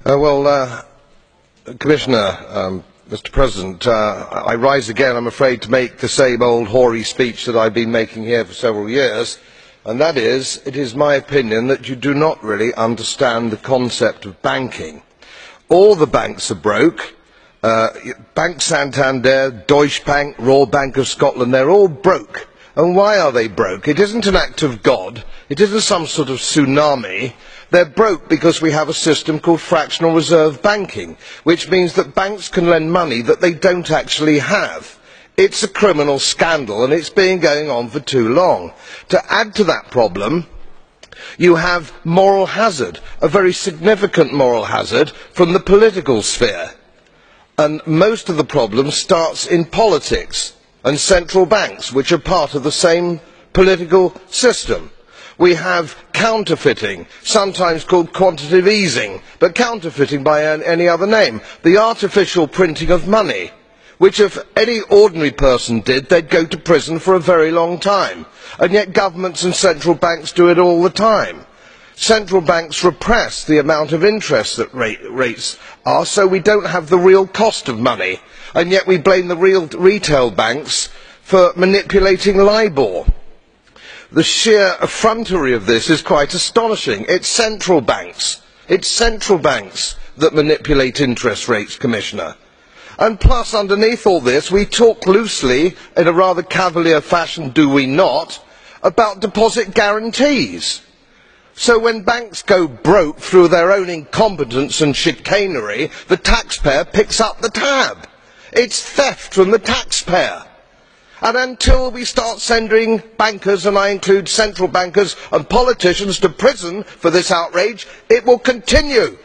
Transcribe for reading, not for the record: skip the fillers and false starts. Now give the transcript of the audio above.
Commissioner, Mr. President, I rise again, I'm afraid, to make the same old hoary speech that I have been making here for several years, and that is, it is my opinion that you do not really understand the concept of banking. All the banks are broke. Banco Santander, Deuche Bank, Royal Bank of Scotland, they are all broke. And why are they broke? It isn't an act of God. It isn't some sort of tsunami. They're broke because we have a system called fractional reserve banking, which means that banks can lend money that they don't actually have. It's a criminal scandal, and it's been going on for too long. To add to that problem, you have moral hazard, a very significant moral hazard from the political sphere. And most of the problem starts in politics and central banks, which are part of the same political system. We have counterfeiting, sometimes called quantitative easing, but counterfeiting by any other name. The artificial printing of money, which if any ordinary person did, they'd go to prison for a very long time. And yet governments and central banks do it all the time. Central banks repress the amount of interest that rates are, so we don't have the real cost of money. And yet we blame the real retail banks for manipulating LIBOR. The sheer effrontery of this is quite astonishing. It's central banks that manipulate interest rates, Commissioner. And plus, underneath all this, we talk loosely, in a rather cavalier fashion, do we not, about deposit guarantees. So when banks go broke through their own incompetence and chicanery, the taxpayer picks up the tab. It's theft from the taxpayer. And until we start sending bankers, and I include central bankers and politicians, to prison for this outrage, it will continue.